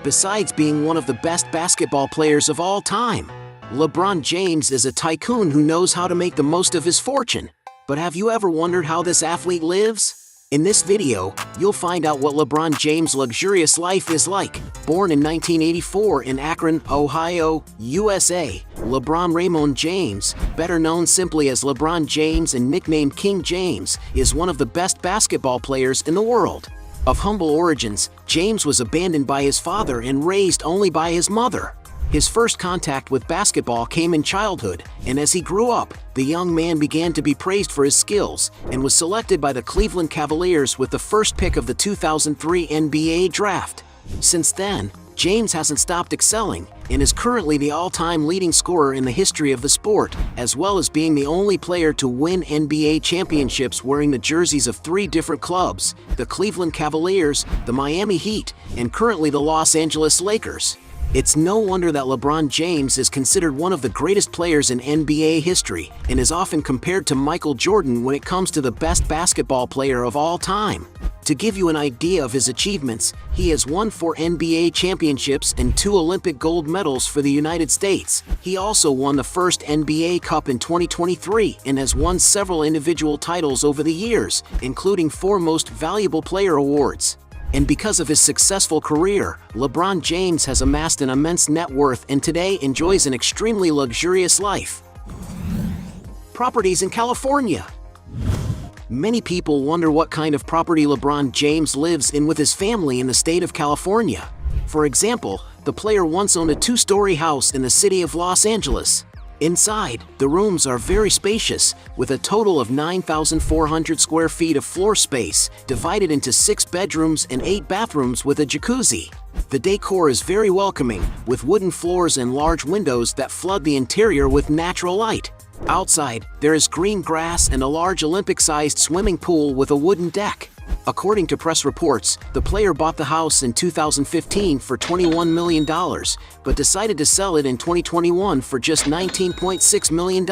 besides being one of the best basketball players of all time. LeBron James is a tycoon who knows how to make the most of his fortune. But have you ever wondered how this athlete lives? In this video, you'll find out what LeBron James' luxurious life is like. Born in 1984 in Akron, Ohio, USA, LeBron Raymond James, better known simply as LeBron James and nicknamed King James, is one of the best basketball players in the world. Of humble origins, James was abandoned by his father and raised only by his mother. His first contact with basketball came in childhood, and as he grew up, the young man began to be praised for his skills and was selected by the Cleveland Cavaliers with the first pick of the 2003 NBA draft. Since then, James hasn't stopped excelling and is currently the all-time leading scorer in the history of the sport, as well as being the only player to win NBA championships wearing the jerseys of 3 different clubs: the Cleveland Cavaliers, the Miami Heat, and currently the Los Angeles Lakers. It's no wonder that LeBron James is considered one of the greatest players in NBA history and is often compared to Michael Jordan when it comes to the best basketball player of all time. To give you an idea of his achievements, he has won 4 NBA championships and 2 Olympic gold medals for the United States. He also won the first NBA Cup in 2023 and has won several individual titles over the years, including 4 Most Valuable Player awards. And because of his successful career, LeBron James has amassed an immense net worth and today enjoys an extremely luxurious life. Properties in California. Many people wonder what kind of property LeBron James lives in with his family in the state of California. For example, the player once owned a 2-story house in the city of Los Angeles. Inside, the rooms are very spacious, with a total of 9,400 square feet of floor space, divided into 6 bedrooms and 8 bathrooms with a jacuzzi. The decor is very welcoming, with wooden floors and large windows that flood the interior with natural light. Outside, there is green grass and a large Olympic-sized swimming pool with a wooden deck. According to press reports, the player bought the house in 2015 for $21 million, but decided to sell it in 2021 for just $19.6 million.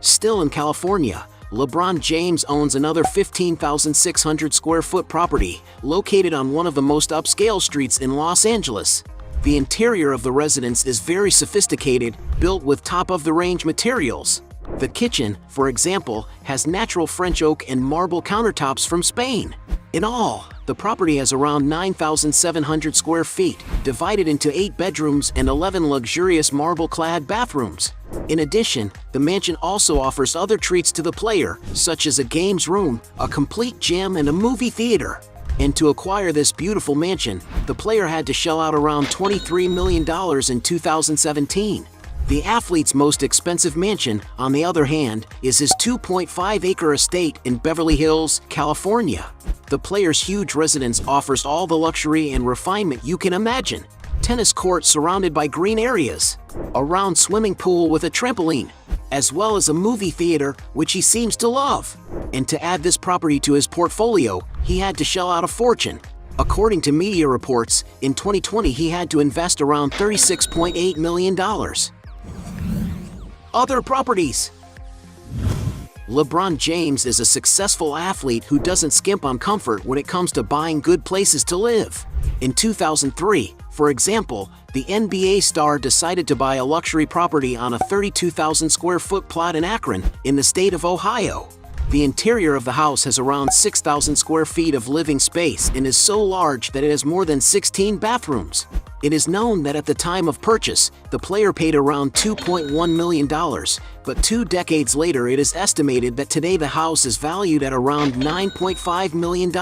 Still in California, LeBron James owns another 15,600 square foot property located on one of the most upscale streets in Los Angeles. The interior of the residence is very sophisticated, built with top-of-the-range materials. The kitchen, for example, has natural French oak and marble countertops from Spain. In all, the property has around 9,700 square feet, divided into 8 bedrooms and 11 luxurious marble-clad bathrooms. In addition, the mansion also offers other treats to the player, such as a games room, a complete gym, and a movie theater. And to acquire this beautiful mansion, the player had to shell out around $23 million in 2017. The athlete's most expensive mansion, on the other hand, is his 2.5-acre estate in Beverly Hills, California. The player's huge residence offers all the luxury and refinement you can imagine. Tennis court surrounded by green areas, a round swimming pool with a trampoline, as well as a movie theater, which he seems to love. And to add this property to his portfolio, he had to shell out a fortune. According to media reports, in 2020 he had to invest around $36.8 million. Other properties. LeBron James is a successful athlete who doesn't skimp on comfort when it comes to buying good places to live. In 2003, for example, the NBA star decided to buy a luxury property on a 32,000 square foot plot in Akron, in the state of Ohio. The interior of the house has around 6,000 square feet of living space and is so large that it has more than 16 bathrooms. It is known that at the time of purchase, the player paid around $2.1 million, but 2 decades later it is estimated that today the house is valued at around $9.5 million.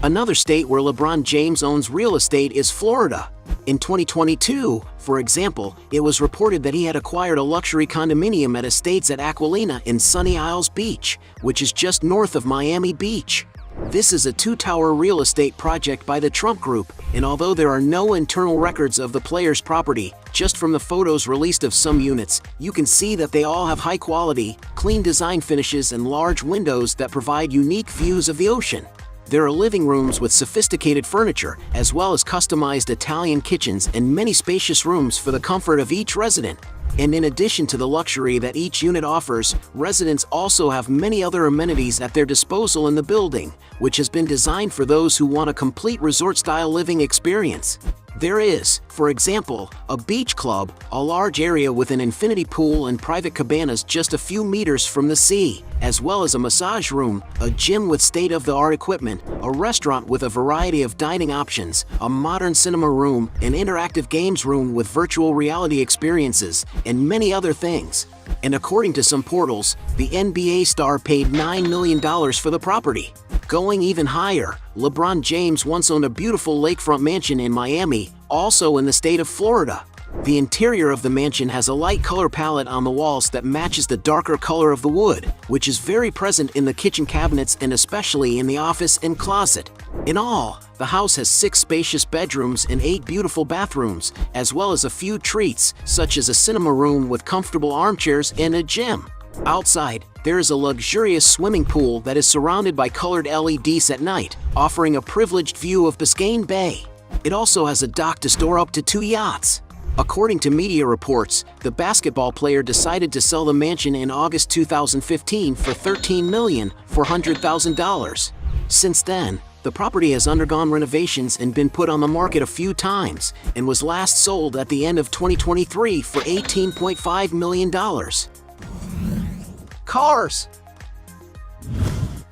Another state where LeBron James owns real estate is Florida. In 2022, for example, it was reported that he had acquired a luxury condominium at Estates at Aquilina in Sunny Isles Beach, which is just north of Miami Beach. This is a 2-tower real estate project by the Trump Group, and although there are no internal records of the player's property, just from the photos released of some units, you can see that they all have high quality, clean design finishes and large windows that provide unique views of the ocean. There are living rooms with sophisticated furniture, as well as customized Italian kitchens and many spacious rooms for the comfort of each resident. And in addition to the luxury that each unit offers, residents also have many other amenities at their disposal in the building, which has been designed for those who want a complete resort-style living experience. There is, for example, a beach club, a large area with an infinity pool and private cabanas just a few meters from the sea, as well as a massage room, a gym with state-of-the-art equipment, a restaurant with a variety of dining options, a modern cinema room, an interactive games room with virtual reality experiences, and many other things. And according to some portals, the NBA star paid $9 million for the property. Going even higher, LeBron James once owned a beautiful lakefront mansion in Miami, also in the state of Florida. The interior of the mansion has a light color palette on the walls that matches the darker color of the wood, which is very present in the kitchen cabinets and especially in the office and closet. In all, the house has 6 spacious bedrooms and 8 beautiful bathrooms, as well as a few treats, such as a cinema room with comfortable armchairs and a gym. Outside, there is a luxurious swimming pool that is surrounded by colored LEDs at night, offering a privileged view of Biscayne Bay. It also has a dock to store up to 2 yachts. According to media reports, the basketball player decided to sell the mansion in August 2015 for $13,400,000. Since then, the property has undergone renovations and been put on the market a few times, and was last sold at the end of 2023 for $18.5 million. Cars.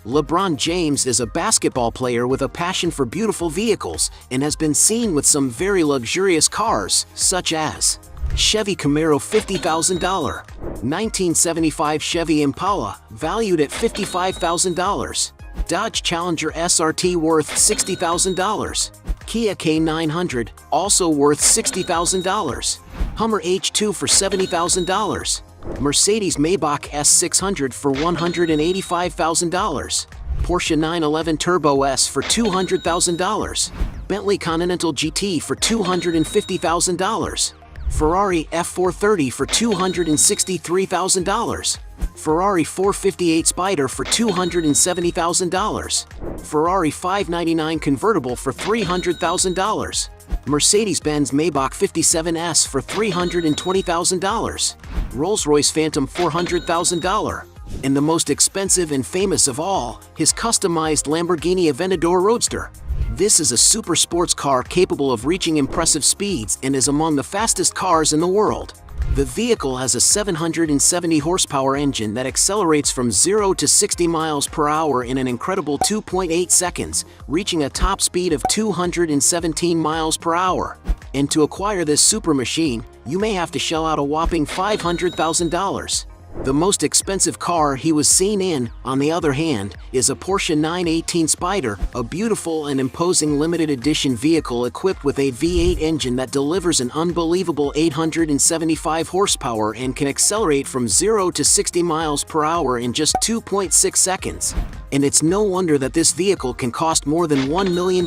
LeBron James is a basketball player with a passion for beautiful vehicles and has been seen with some very luxurious cars, such as Chevy Camaro $50,000, 1975 Chevy Impala, valued at $55,000, Dodge Challenger SRT worth $60,000, Kia K900, also worth $60,000, Hummer H2 for $70,000, Mercedes Maybach S600 for $185,000, Porsche 911 Turbo S for $200,000, Bentley Continental GT for $250,000, Ferrari F430 for $263,000, Ferrari 458 Spider for $270,000, Ferrari 599 convertible for $300,000, Mercedes-Benz Maybach 57S for $320,000, Rolls-Royce Phantom $400,000, and the most expensive and famous of all, his customized Lamborghini Aventador Roadster. This is a super sports car capable of reaching impressive speeds and is among the fastest cars in the world. The vehicle has a 770 horsepower engine that accelerates from 0 to 60 miles per hour in an incredible 2.8 seconds, reaching a top speed of 217 miles per hour. And to acquire this super machine, you may have to shell out a whopping $500,000. The most expensive car he was seen in, on the other hand, is a Porsche 918 Spider, a beautiful and imposing limited edition vehicle equipped with a V8 engine that delivers an unbelievable 875 horsepower and can accelerate from 0 to 60 miles per hour in just 2.6 seconds. And it's no wonder that this vehicle can cost more than $1 million.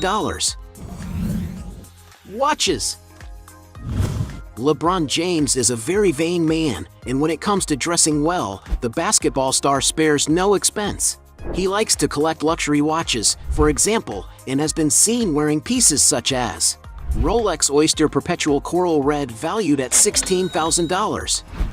Watches. LeBron James is a very vain man, and when it comes to dressing well, the basketball star spares no expense. He likes to collect luxury watches, for example, and has been seen wearing pieces such as Rolex Oyster Perpetual Coral Red valued at $16,000,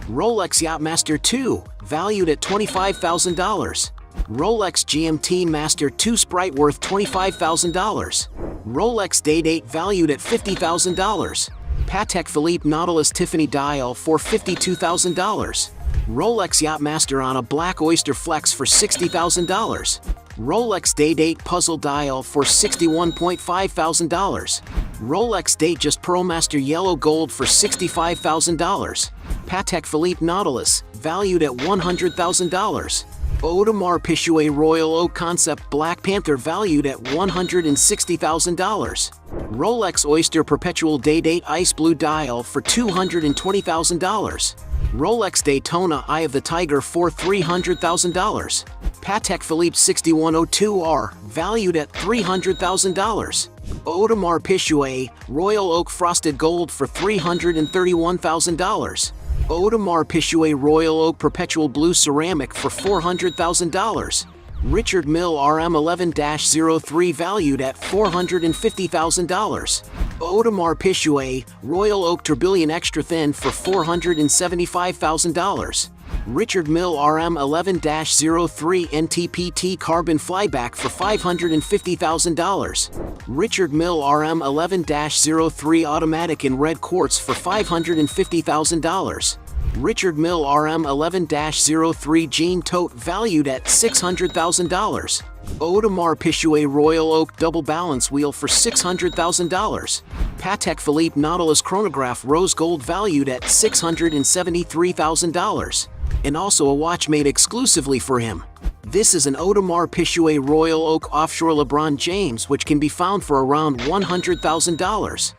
Rolex Yachtmaster 2 valued at $25,000, Rolex GMT Master 2 Sprite worth $25,000, Rolex Day-Date valued at $50,000, Patek Philippe Nautilus Tiffany dial for $52,000, Rolex Yachtmaster on a Black Oyster Flex for $60,000, Rolex Day-Date Puzzle dial for $61,500, Rolex Datejust Pearlmaster Yellow Gold for $65,000, Patek Philippe Nautilus, valued at $100,000, Audemars Piguet Royal Oak Concept Black Panther valued at $160,000, Rolex Oyster Perpetual Day-Date Ice Blue Dial for $220,000, Rolex Daytona Eye of the Tiger for $300,000, Patek Philippe 6102R valued at $300,000, Audemars Piguet Royal Oak Frosted Gold for $331,000, Audemars Piguet Royal Oak Perpetual Blue Ceramic for $400,000, Richard Mille RM11-03 valued at $450,000, Audemars Piguet Royal Oak Tourbillon Extra Thin for $475,000, Richard Mille RM11-03 NTPT carbon flyback for $550,000. Richard Mille RM11-03 automatic in red quartz for $550,000. Richard Mille RM11-03 jean tote valued at $600,000. Audemars Piguet Royal Oak double balance wheel for $600,000. Patek Philippe Nautilus chronograph rose gold valued at $673,000. And also a watch made exclusively for him. This is an Audemars Piguet Royal Oak offshore LeBron James, which can be found for around $100,000.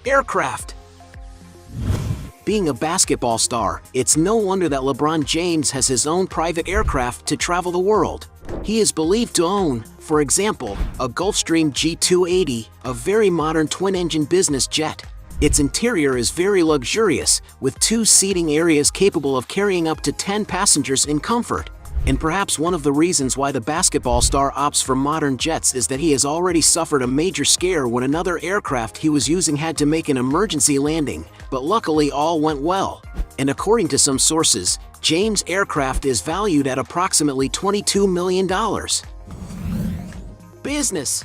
Aircraft. Being a basketball star, it's no wonder that LeBron James has his own private aircraft to travel the world. He is believed to own, for example, a Gulfstream G280, a very modern twin-engine business jet. Its interior is very luxurious, with 2 seating areas capable of carrying up to 10 passengers in comfort. And perhaps one of the reasons why the basketball star opts for modern jets is that he has already suffered a major scare when another aircraft he was using had to make an emergency landing, but luckily all went well. And according to some sources, James' aircraft is valued at approximately $22 million. Business.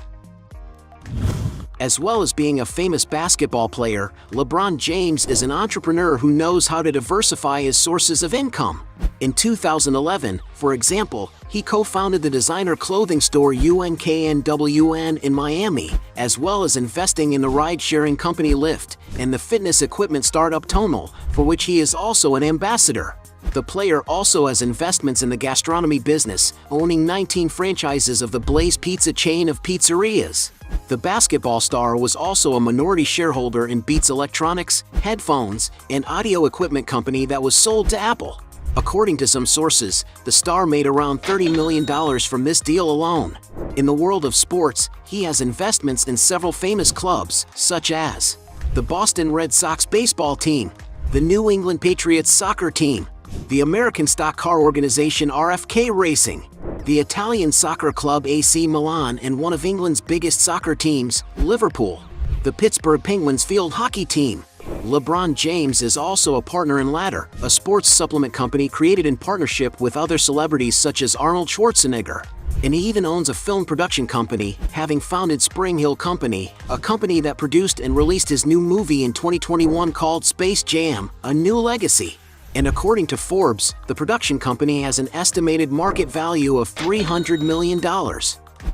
As well as being a famous basketball player, LeBron James is an entrepreneur who knows how to diversify his sources of income. In 2011, for example, he co-founded the designer clothing store UNKNWN in Miami, as well as investing in the ride-sharing company Lyft and the fitness equipment startup Tonal, for which he is also an ambassador. The player also has investments in the gastronomy business, owning 19 franchises of the Blaze Pizza chain of pizzerias. The basketball star was also a minority shareholder in Beats Electronics, headphones, and audio equipment company that was sold to Apple. According to some sources, the star made around $30 million from this deal alone. In the world of sports, he has investments in several famous clubs, such as the Boston Red Sox baseball team, the New England Patriots soccer team, the American stock car organization RFK Racing, the Italian soccer club AC Milan, and one of England's biggest soccer teams, Liverpool, the Pittsburgh Penguins field hockey team. LeBron James is also a partner in Ladder, a sports supplement company created in partnership with other celebrities such as Arnold Schwarzenegger. And he even owns a film production company, having founded Spring Hill Company, a company that produced and released his new movie in 2021 called Space Jam: A New Legacy. And according to Forbes, the production company has an estimated market value of $300 million.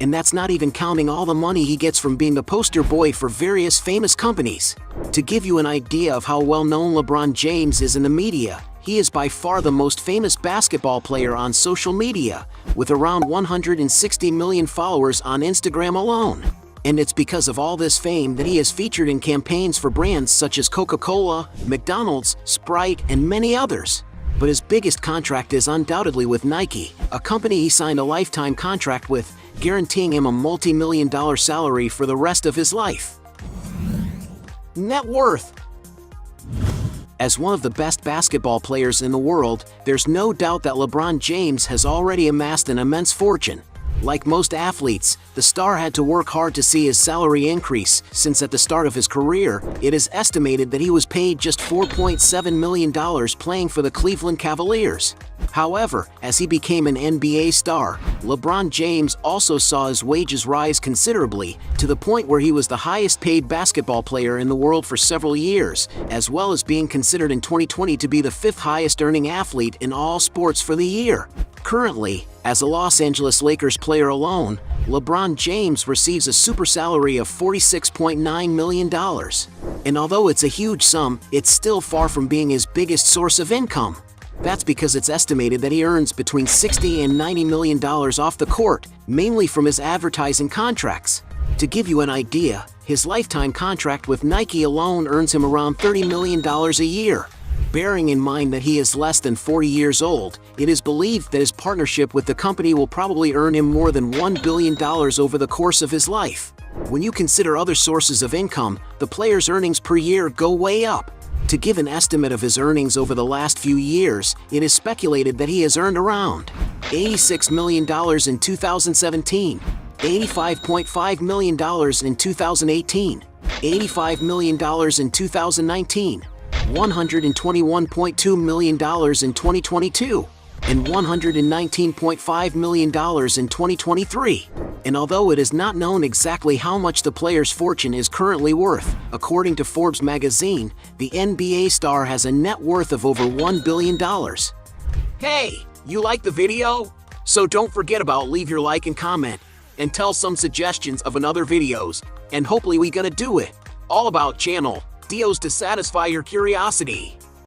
And that's not even counting all the money he gets from being the poster boy for various famous companies. To give you an idea of how well known LeBron James is in the media, he is by far the most famous basketball player on social media, with around 160 million followers on Instagram alone. And it's because of all this fame that he is featured in campaigns for brands such as Coca-Cola, McDonald's, Sprite, and many others. But his biggest contract is undoubtedly with Nike, a company he signed a lifetime contract with, guaranteeing him a multi-million-dollar salary for the rest of his life. Net worth. As one of the best basketball players in the world, there's no doubt that LeBron James has already amassed an immense fortune. Like most athletes, the star had to work hard to see his salary increase, since at the start of his career, it is estimated that he was paid just $4.7 million playing for the Cleveland Cavaliers. However, as he became an NBA star, LeBron James also saw his wages rise considerably, to the point where he was the highest paid basketball player in the world for several years, as well as being considered in 2020 to be the 5th highest earning athlete in all sports for the year. Currently, as a Los Angeles Lakers player alone, LeBron James receives a super salary of $46.9 million. And although it's a huge sum, it's still far from being his biggest source of income. That's because it's estimated that he earns between $60 and $90 million off the court, mainly from his advertising contracts. To give you an idea, his lifetime contract with Nike alone earns him around $30 million a year. Bearing in mind that he is less than 40 years old, it is believed that his partnership with the company will probably earn him more than $1 billion over the course of his life. When you consider other sources of income, the player's earnings per year go way up. To give an estimate of his earnings over the last few years, it is speculated that he has earned around $86 million in 2017, $85.5 million in 2018, $85 million in 2019, $121.2 million in 2022, and $119.5 million in 2023. And although it is not known exactly how much the player's fortune is currently worth, according to Forbes magazine, the NBA star has a net worth of over $1 billion. Hey, you like the video? So don't forget about leave your like and comment, and tell some suggestions of another videos, and hopefully we gonna do it. All about channel deals to satisfy your curiosity.